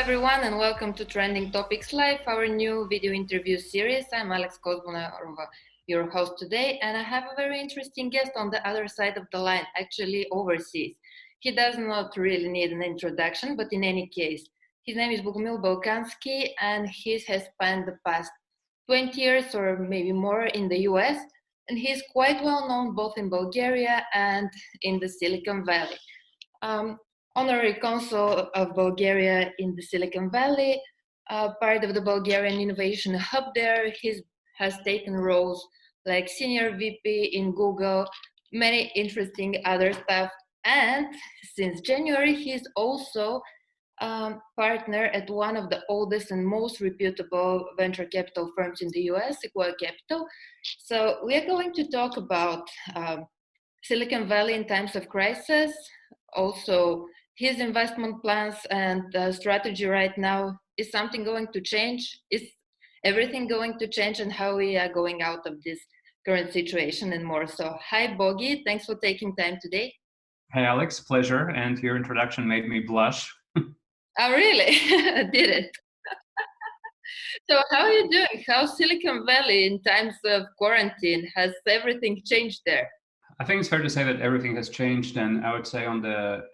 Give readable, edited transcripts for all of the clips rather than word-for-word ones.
everyone, and welcome to Trending Topics Live, our new video interview series. I'm Alex Kozbunarova, your host today, and I have a very interesting guest on the other side of the line, actually overseas. He does not really need an introduction, but in any case, his name is Bogomil Balkansky, and he has spent the past 20 years or maybe more in the US, and he's quite well known both in Bulgaria and in the Silicon Valley. Honorary Consul of Bulgaria in the Silicon Valley, part of the Bulgarian Innovation Hub there. He has taken roles like Senior VP in Google, many interesting other stuff. And since January, he's also partner at one of the oldest and most reputable venture capital firms in the US, Sequoia Capital. So we are going to talk about Silicon Valley in times of crisis, also his investment plans and strategy right now. Is something going to change? Is everything going to change, and how we are going out of this current situation and more? So hi, Bogi, thanks for taking time today. Hey, Alex, pleasure. And your introduction made me blush. Oh, really? Did it? So how are you doing? How's Silicon Valley in times of quarantine? Has everything changed there? I think it's fair to say that everything has changed, and I would say on the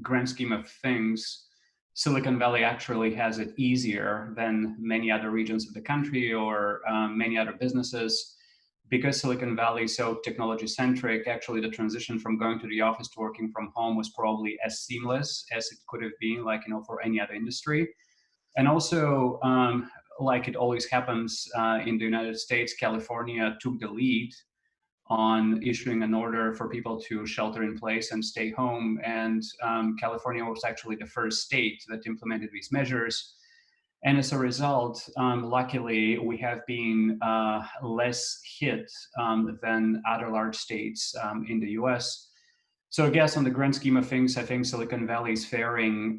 grand scheme of things, Silicon Valley actually has it easier than many other regions of the country or many other businesses. Because Silicon Valley is so technology-centric, actually the transition from going to the office to working from home was probably as seamless as it could have been, for any other industry. And also, like it always happens in the United States, California took the lead on issuing an order for people to shelter in place and stay home. And California was actually the first state that implemented these measures. And as a result, luckily, we have been less hit than other large states in the US. So I guess on the grand scheme of things, I think Silicon Valley is faring,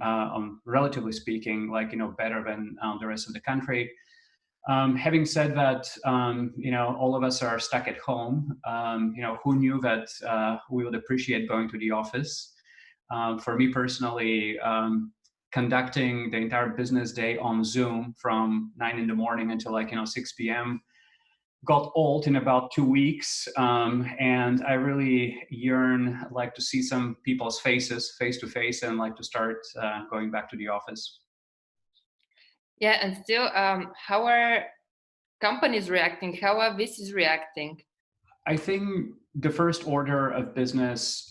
relatively speaking, better than the rest of the country. Having said that, all of us are stuck at home. Who knew that we would appreciate going to the office? For me personally, conducting the entire business day on Zoom from 9 in the morning until 6 p.m. got old in about 2 weeks. And I really yearn to see some people's faces face to face and to start going back to the office. Yeah, and still, how are companies reacting? How are VCs reacting? I think the first order of business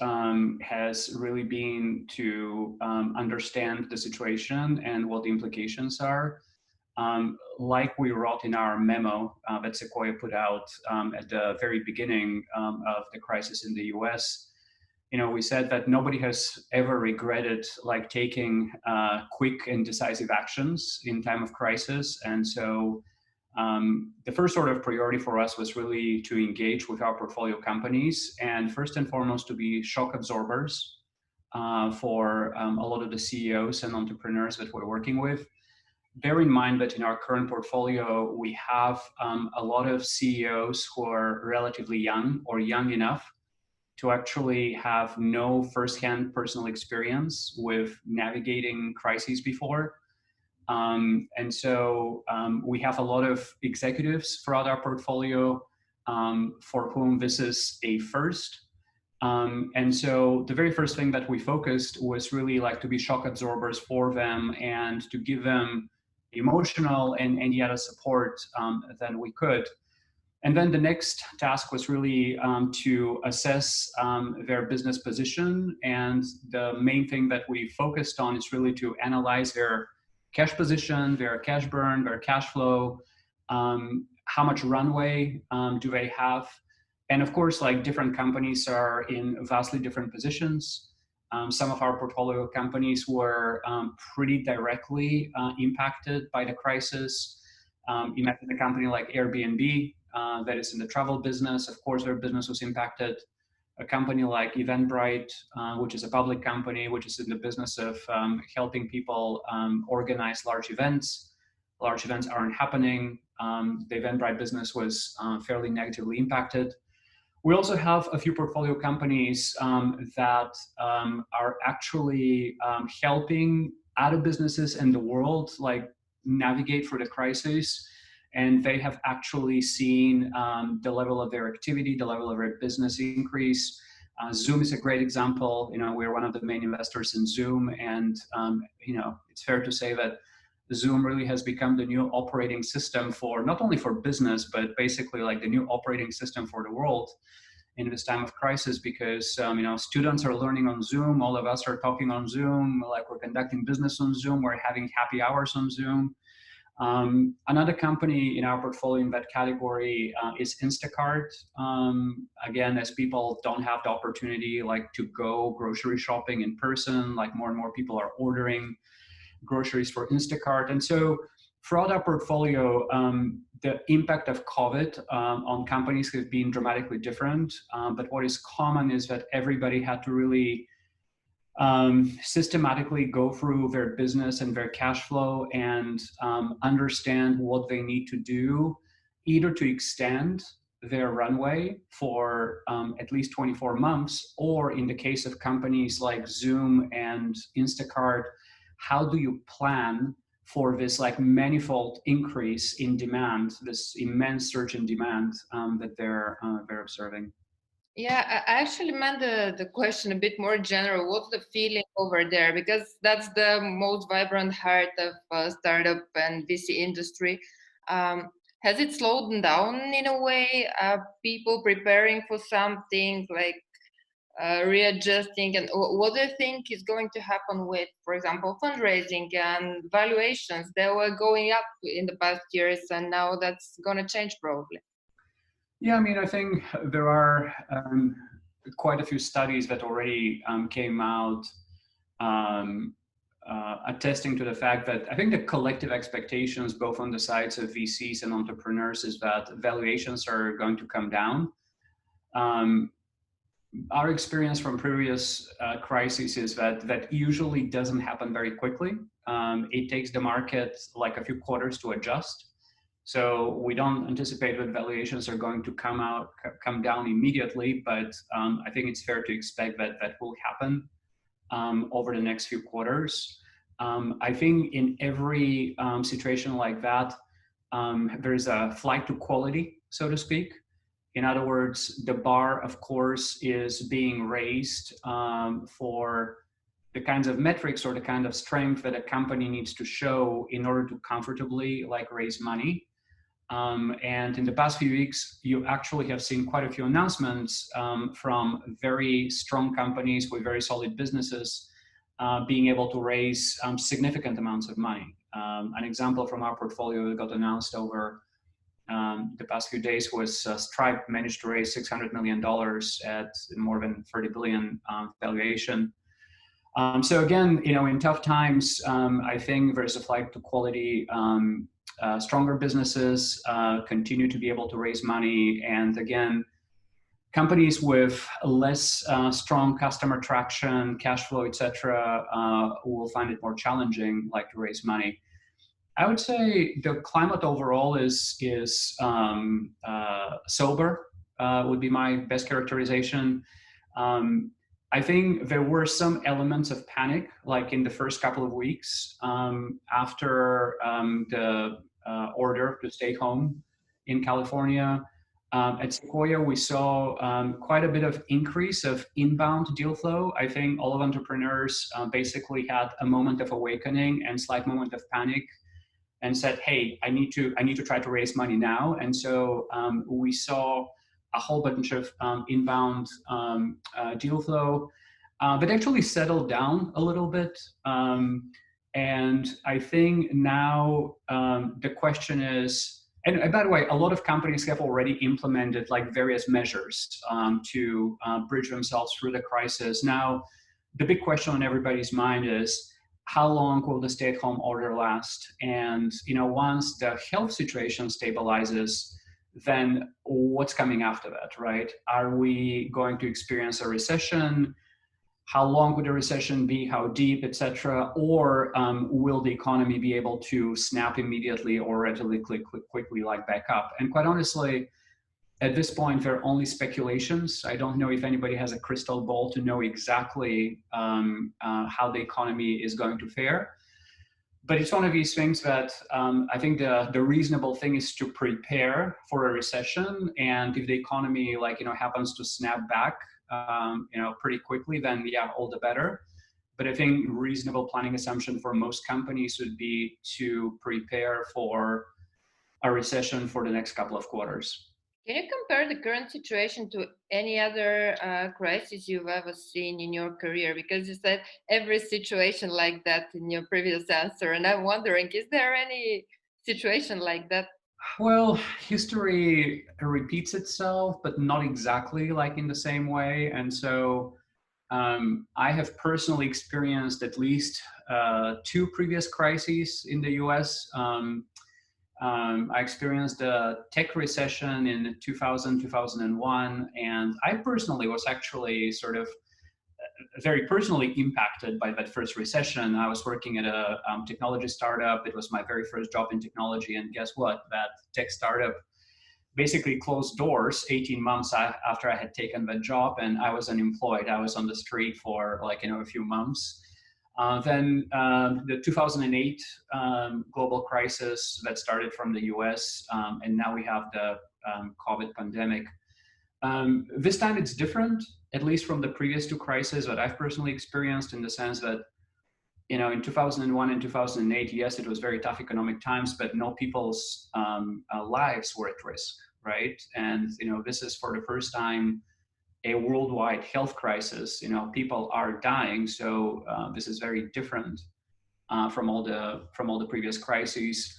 has really been to understand the situation and what the implications are. Like we wrote in our memo that Sequoia put out at the very beginning of the crisis in the US, we said that nobody has ever regretted taking quick and decisive actions in time of crisis. And so the first order of priority for us was really to engage with our portfolio companies and first and foremost to be shock absorbers for a lot of the CEOs and entrepreneurs that we're working with. Bear in mind that in our current portfolio, we have a lot of CEOs who are relatively young or young enough to actually have no firsthand personal experience with navigating crises before. And so we have a lot of executives throughout our portfolio for whom this is a first. And so the very first thing that we focused was really to be shock absorbers for them and to give them emotional and any other support that we could. And then the next task was really to assess their business position. And the main thing that we focused on is really to analyze their cash position, their cash burn, their cash flow, how much runway do they have? And of course, different companies are in vastly different positions. Some of our portfolio companies were pretty directly impacted by the crisis. Imagine a company like Airbnb that is in the travel business. Of course, their business was impacted. A company like Eventbrite, which is a public company, which is in the business of helping people organize large events. Large events aren't happening. The Eventbrite business was fairly negatively impacted. We also have a few portfolio companies that are actually helping other businesses in the world like navigate through the crisis, and they have actually seen the level of their activity, the level of their business increase. Zoom is a great example. We're one of the main investors in Zoom, and it's fair to say that Zoom really has become the new operating system for not only for business, but basically like the new operating system for the world in this time of crisis, because students are learning on Zoom, all of us are talking on Zoom, like we're conducting business on Zoom, we're having happy hours on Zoom. Another company in our portfolio in that category is Instacart. Again, as people don't have the opportunity like to go grocery shopping in person, like more and more people are ordering groceries for Instacart. And so throughout our portfolio, the impact of COVID on companies has been dramatically different. But what is common is that everybody had to really systematically go through their business and their cash flow and understand what they need to do, either to extend their runway for at least 24 months, or in the case of companies like Zoom and Instacart, how do you plan for this like manifold increase in demand, this immense surge in demand that they're observing? Yeah, I actually meant the question a bit more general. What's the feeling over there? Because that's the most vibrant heart of startup and VC industry. Has it slowed down in a way? Are people preparing for something like readjusting? And what do you think is going to happen with, for example, fundraising and valuations? They were going up in the past years, and now that's going to change probably. Yeah, I mean, I think there are quite a few studies that already came out attesting to the fact that I think the collective expectations, both on the sides of VCs and entrepreneurs, is that valuations are going to come down. Our experience from previous crises is that usually doesn't happen very quickly. It takes the market like a few quarters to adjust. So we don't anticipate that valuations are going to come down immediately, but I think it's fair to expect that that will happen over the next few quarters. I think in every situation like that, there's a flight to quality, so to speak. In other words, the bar, of course, is being raised for the kinds of metrics or the kind of strength that a company needs to show in order to comfortably like raise money. And in the past few weeks, you actually have seen quite a few announcements from very strong companies with very solid businesses being able to raise significant amounts of money. An example from our portfolio that got announced over the past few days was Stripe managed to raise $600 million at more than 30 billion valuation. So again, in tough times, I think there's a flight to quality. Stronger businesses continue to be able to raise money, and again, companies with less strong customer traction, cash flow, etc., will find it more challenging, like to raise money. I would say the climate overall is sober. Would be my best characterization. I think there were some elements of panic, like in the first couple of weeks after the order to stay home in California. At Sequoia, we saw quite a bit of increase of inbound deal flow. I think all of entrepreneurs basically had a moment of awakening and slight moment of panic, and said, "Hey, I need to try to raise money now." And so we saw a whole bunch of inbound deal flow, but actually settled down a little bit. And I think now the question is, and by the way, a lot of companies have already implemented like various measures to bridge themselves through the crisis. Now, the big question on everybody's mind is, how long will the stay-at-home order last? And once the health situation stabilizes, then what's coming after that, right? Are we going to experience a recession? How long would the recession be? How deep, etc.? Or will the economy be able to snap immediately or relatively quickly like back up? And quite honestly, at this point, they're only speculations. I don't know if anybody has a crystal ball to know exactly how the economy is going to fare. but it's one of these things that I think the reasonable thing is to prepare for a recession. And if the economy happens to snap back pretty quickly, then yeah, all the better. But I think reasonable planning assumption for most companies would be to prepare for a recession for the next couple of quarters. Can you compare the current situation to any other crisis you've ever seen in your career? Because you said every situation like that in your previous answer, and I'm wondering, is there any situation like that? Well, history repeats itself, but not exactly like in the same way. And so I have personally experienced at least two previous crises in the US. I experienced a tech recession in 2000, 2001, and I personally was actually sort of very personally impacted by that first recession. I was working at a technology startup. It was my very first job in technology, and guess what? That tech startup basically closed doors 18 months after I had taken that job, and I was unemployed. I was on the street for a few months. Then the 2008 global crisis that started from the US, and now we have the COVID pandemic. This time it's different, at least from the previous two crises that I've personally experienced, in the sense that, in 2001 and 2008, yes, it was very tough economic times, but no people's lives were at risk, right? And, this is for the first time a worldwide health crisis. People are dying, so this is very different from all the previous crises.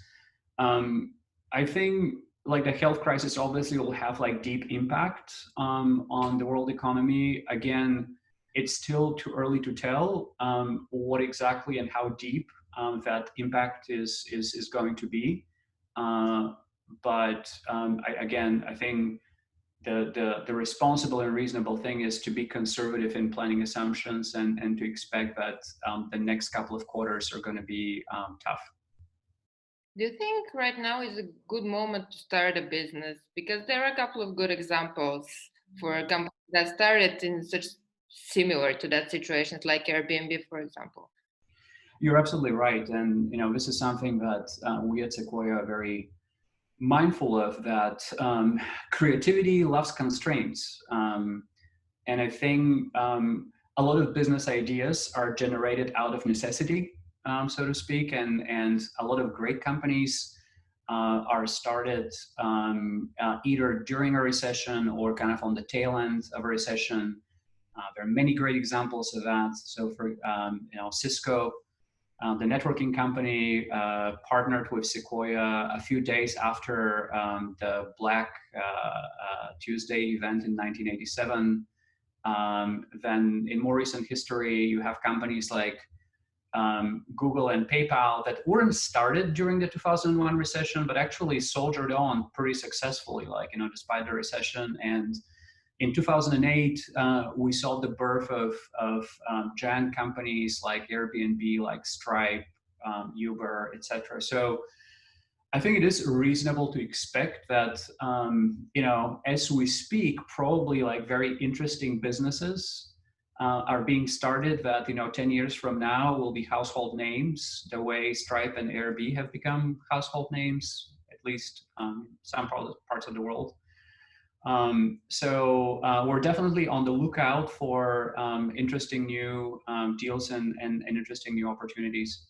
I think the health crisis obviously will have deep impact on the world economy. Again, it's still too early to tell what exactly and how deep that impact is going to be. But I think the responsible and reasonable thing is to be conservative in planning assumptions and to expect that the next couple of quarters are going to be tough. Do you think right now is a good moment to start a business? Because there are a couple of good examples for a company that started in such similar to that situations, like Airbnb, for example. You're absolutely right. And, this is something that we at Sequoia are very mindful of, that creativity loves constraints. And I think a lot of business ideas are generated out of necessity, so to speak, and a lot of great companies are started either during a recession or kind of on the tail end of a recession. There are many great examples of that. So for Cisco, the networking company, partnered with Sequoia a few days after the Black Tuesday event in 1987. Then in more recent history, you have companies like Google and PayPal that weren't started during the 2001 recession, but actually soldiered on pretty successfully, despite the recession. And in 2008, we saw the birth of giant companies like Airbnb, like Stripe, Uber, etc. So I think it is reasonable to expect that, as we speak, probably very interesting businesses are being started that, 10 years from now will be household names, the way Stripe and Airbnb have become household names, at least some parts of the world. So we're definitely on the lookout for interesting new deals and interesting new opportunities.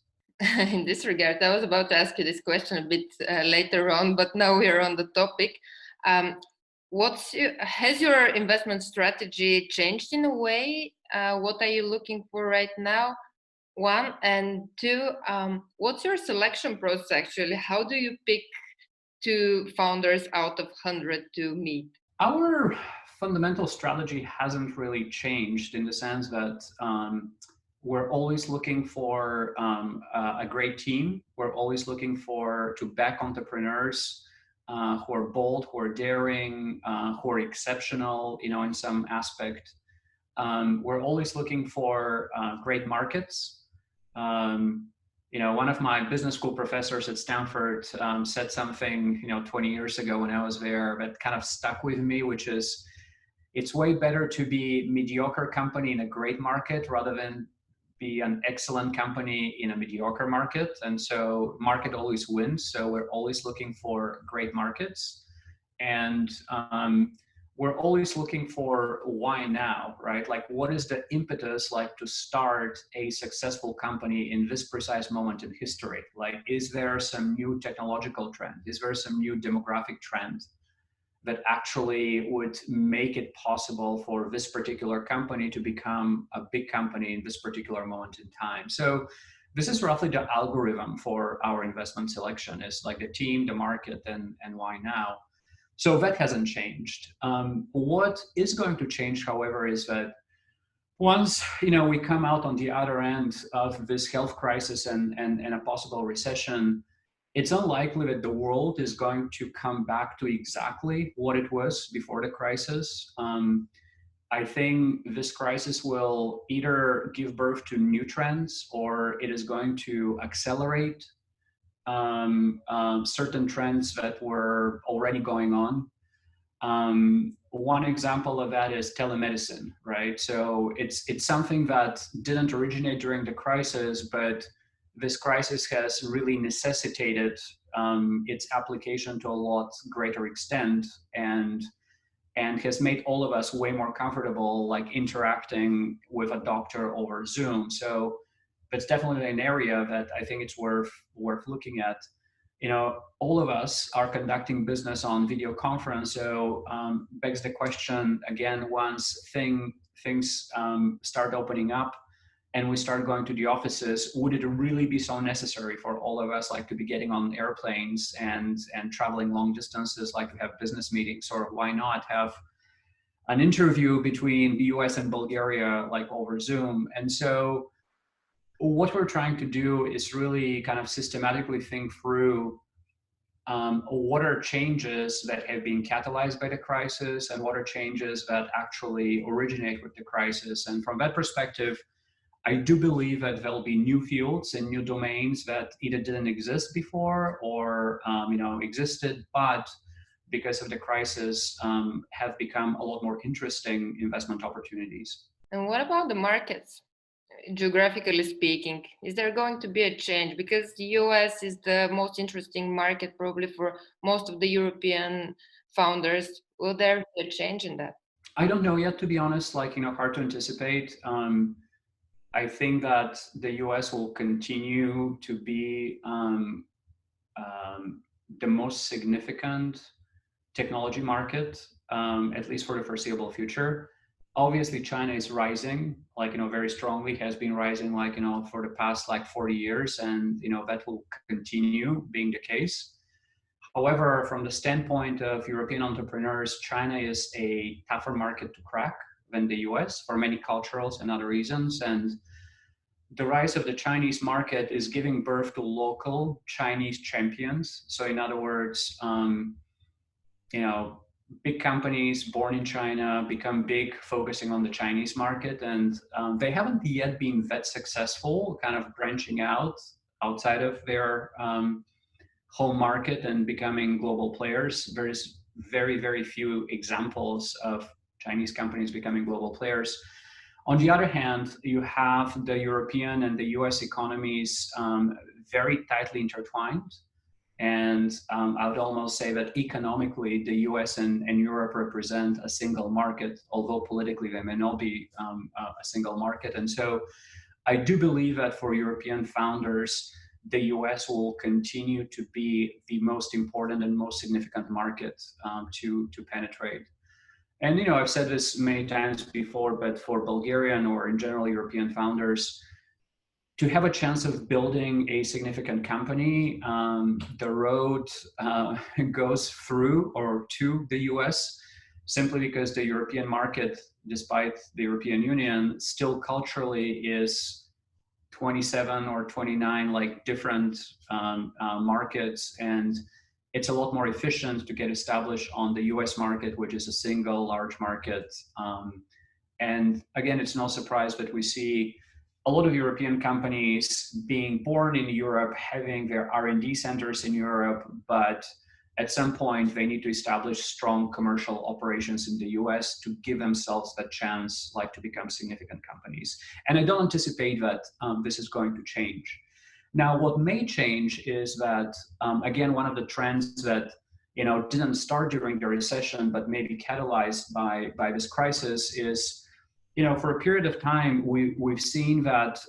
In this regard, I was about to ask you this question a bit later on, but now we are on the topic. Has your investment strategy changed in a way? What are you looking for right now? One, and two, what's your selection process actually? How do you pick two founders out of 100 to meet? Our fundamental strategy hasn't really changed, in the sense that we're always looking for a great team. We're always looking to back entrepreneurs who are bold, who are daring, who are exceptional, in some aspect. We're always looking for great markets. One of my business school professors at Stanford said something, 20 years ago when I was there, that kind of stuck with me, which is, it's way better to be mediocre company in a great market rather than be an excellent company in a mediocre market. And so market always wins. So we're always looking for great markets. And we're always looking for why now, right? Like, what is the impetus like to start a successful company in this precise moment in history? Like, is there some new technological trend? Is there some new demographic trend that actually would make it possible for this particular company to become a big company in this particular moment in time? So this is roughly the algorithm for our investment selection, is like the team, the market, and why now. So that hasn't changed. What is going to change, however, is that once we come out on the other end of this health crisis and a possible recession, it's unlikely that the world is going to come back to exactly what it was before the crisis. I think this crisis will either give birth to new trends, or it is going to accelerate certain trends that were already going on. One example of that is telemedicine, right? So it's something that didn't originate during the crisis, but this crisis has really necessitated its application to a lot greater extent, and has made all of us way more comfortable, like interacting with a doctor over Zoom. So that's definitely an area that I think it's worth looking at. All of us are conducting business on video conference. So begs the question again, once things start opening up and we start going to the offices, would it really be so necessary for all of us like to be getting on airplanes and traveling long distances, like to have business meetings? Or why not have an interview between the US and Bulgaria like over Zoom? And so what we're trying to do is really kind of systematically think through what are changes that have been catalyzed by the crisis, and what are changes that actually originate with the crisis. And from that perspective, I do believe that there'll be new fields and new domains that either didn't exist before or existed, but because of the crisis have become a lot more interesting investment opportunities. And what about the markets? Geographically speaking, is there going to be a change? Because the US is the most interesting market probably for most of the European founders. Will there be a change in that? I don't know yet, to be honest, hard to anticipate. I think that the US will continue to be the most significant technology market, at least for the foreseeable future. Obviously, China is rising, very strongly, has been rising, for the past 40 years, and that will continue being the case. However, from the standpoint of European entrepreneurs, China is a tougher market to crack than the US for many cultural and other reasons. And the rise of the Chinese market is giving birth to local Chinese champions. So in other words, big companies born in China become big, focusing on the Chinese market, and they haven't yet been that successful, kind of branching out outside of their home market and becoming global players. There's very, very few examples of Chinese companies becoming global players. On the other hand, you have the European and the US economies very tightly intertwined. And I would almost say that economically, the US and Europe represent a single market, although politically they may not be a single market. And so I do believe that for European founders, the US will continue to be the most important and most significant market to penetrate. And I've said this many times before, but for Bulgarian or in general European founders, to have a chance of building a significant company, the road goes through or to the US, simply because the European market, despite the European Union, still culturally is 27 or 29 different markets, and it's a lot more efficient to get established on the US market, which is a single large market. And again, it's no surprise that we see a lot of European companies being born in Europe, having their R&D centers in Europe, but at some point they need to establish strong commercial operations in the US to give themselves that chance like to become significant companies. And I don't anticipate that this is going to change. Now, what may change is that, again, one of the trends that didn't start during the recession, but maybe catalyzed by this crisis is, for a period of time, we've seen that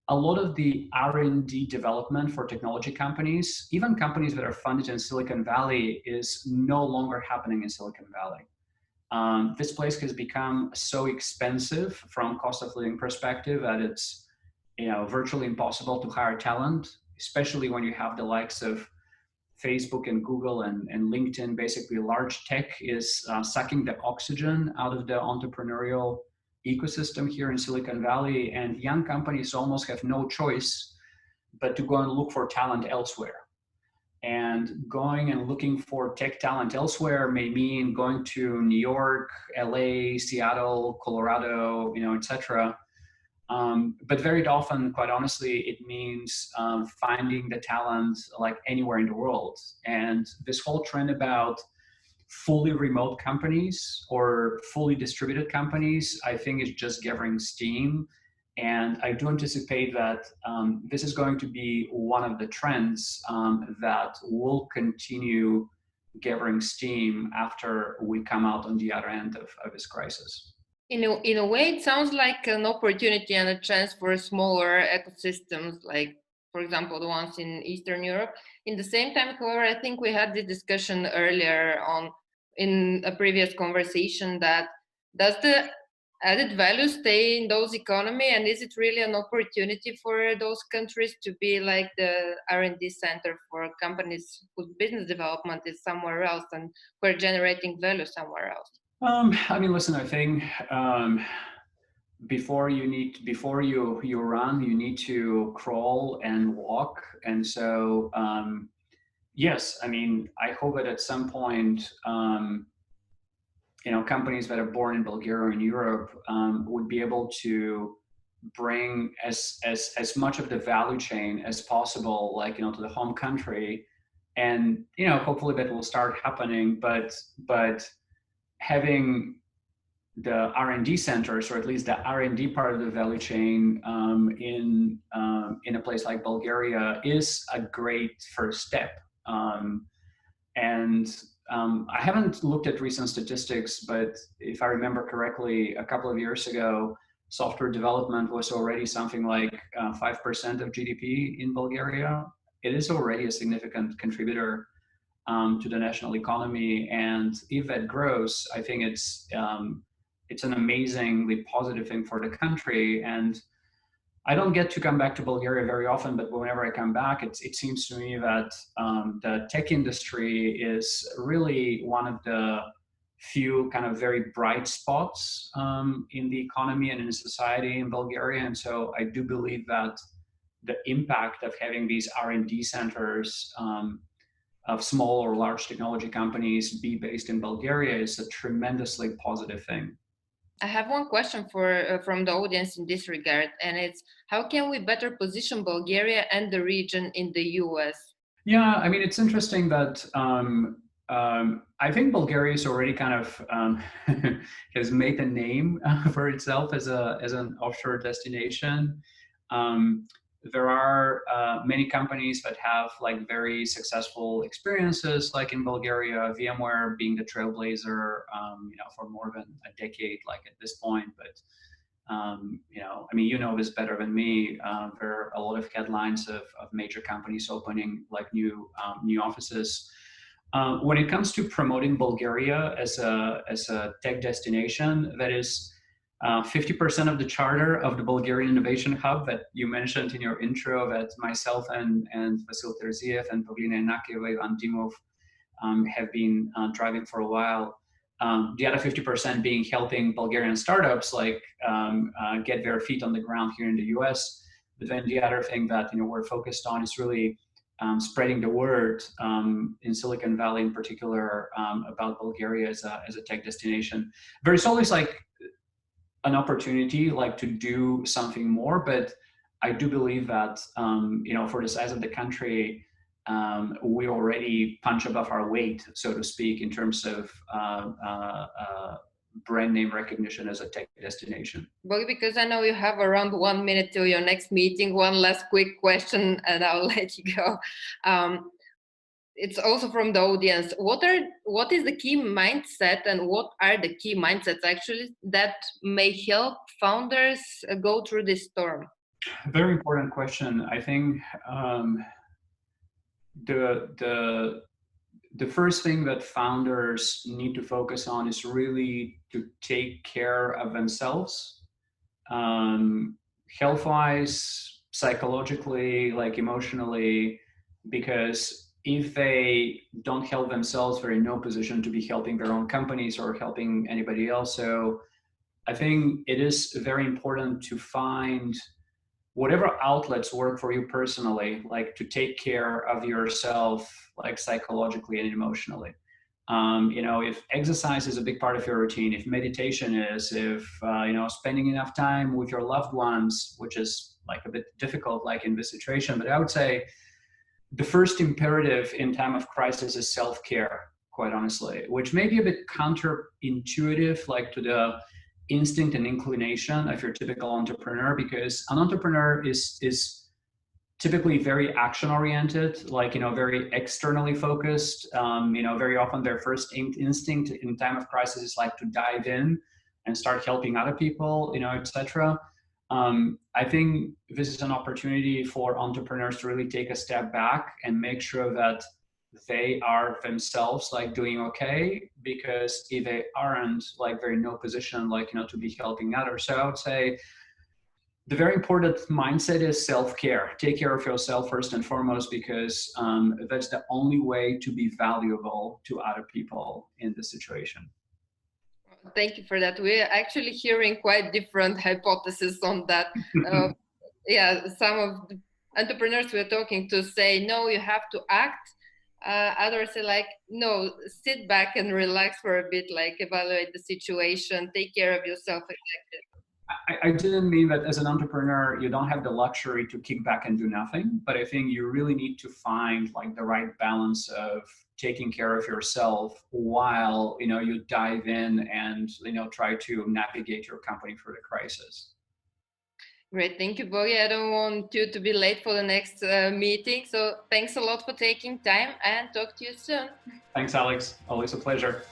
a lot of the R&D development for technology companies, even companies that are funded in Silicon Valley, is no longer happening in Silicon Valley. This place has become so expensive from cost of living perspective that it's virtually impossible to hire talent, especially when you have the likes of Facebook and Google and LinkedIn. Basically, large tech is sucking the oxygen out of the entrepreneurial ecosystem here in Silicon Valley, and young companies almost have no choice but to go and look for talent elsewhere. And going and looking for tech talent elsewhere may mean going to New York, LA, Seattle, Colorado, etc. But very often, quite honestly, it means finding the talent like anywhere in the world. And this whole trend about fully remote companies or fully distributed companies, I think is just gathering steam. And I do anticipate that this is going to be one of the trends that will continue gathering steam after we come out on the other end of this crisis. In a way, it sounds like an opportunity and a chance for smaller ecosystems, like, for example, the ones in Eastern Europe. In the same time, however, I think we had this discussion earlier in a previous conversation that does the added value stay in those economy, and is it really an opportunity for those countries to be like the R&D center for companies whose business development is somewhere else and who are generating value somewhere else? Listen, I think before you run, you need to crawl and walk. And so, yes, I hope that at some point, companies that are born in Bulgaria and Europe would be able to bring as much of the value chain as possible, like, to the home country. And, hopefully that will start happening, but having the R&D centers, or at least the R&D part of the value chain in a place like Bulgaria, is a great first step. I haven't looked at recent statistics, but if I remember correctly, a couple of years ago, software development was already something like 5% of GDP in Bulgaria. It is already a significant contributor to the national economy, and if that grows, I think it's an amazingly positive thing for the country. And I don't get to come back to Bulgaria very often, but whenever I come back, it seems to me that the tech industry is really one of the few kind of very bright spots in the economy and in society in Bulgaria. And so I do believe that the impact of having these R&D centers of small or large technology companies be based in Bulgaria is a tremendously positive thing. I have one question from the audience in this regard, and it's, how can we better position Bulgaria and the region in the US? Yeah, it's interesting that I think Bulgaria is already kind of has made a name for itself as an offshore destination. There are many companies that have like very successful experiences, like in Bulgaria, VMware being the trailblazer, for more than a decade, like at this point. But this better than me. There are a lot of headlines of major companies opening like new offices. When it comes to promoting Bulgaria as a tech destination, that is 50% of the charter of the Bulgarian Innovation Hub that you mentioned in your intro, that myself and Vasil Terziev and Pavlina Inakieva, Ivan Dimov have been driving for a while. The other 50% being helping Bulgarian startups like get their feet on the ground here in the US. But then the other thing that we're focused on is really spreading the word in Silicon Valley in particular about Bulgaria as a tech destination. There's always like an opportunity like to do something more, but I do believe that for the size of the country, we already punch above our weight, so to speak, in terms of brand name recognition as a tech destination. But because I know you have around 1 minute till your next meeting, one last quick question and I'll let you go. It's also from the audience. What is the key mindset and what are the key mindsets actually that may help founders go through this storm? Very important question. I think the first thing that founders need to focus on is really to take care of themselves, health-wise, psychologically, like emotionally, because if they don't help themselves, they're in no position to be helping their own companies or helping anybody else. So I think it is very important to find whatever outlets work for you personally, like to take care of yourself, like psychologically and emotionally. If exercise is a big part of your routine, if meditation is, if spending enough time with your loved ones, which is like a bit difficult, like in this situation, but I would say the first imperative in time of crisis is self-care, quite honestly, which may be a bit counterintuitive, like to the instinct and inclination of your typical entrepreneur, because an entrepreneur is typically very action oriented, like very externally focused. Very often their first instinct in time of crisis is like to dive in and start helping other people, etc. I think this is an opportunity for entrepreneurs to really take a step back and make sure that they are themselves like doing okay, because if they aren't, like they're in no position to be helping others. So I would say the very important mindset is self-care. Take care of yourself first and foremost, because that's the only way to be valuable to other people in this situation. Thank you for that. We're actually hearing quite different hypotheses on that. Some of the entrepreneurs we're talking to say, no, you have to act. Others say like, no, sit back and relax for a bit, like evaluate the situation, take care of yourself. I didn't mean that as an entrepreneur, you don't have the luxury to kick back and do nothing, but I think you really need to find like the right balance of taking care of yourself while, you dive in and, try to navigate your company through the crisis. Great, thank you, Bogi. I don't want you to be late for the next meeting. So thanks a lot for taking time and talk to you soon. Thanks, Alex. Always a pleasure.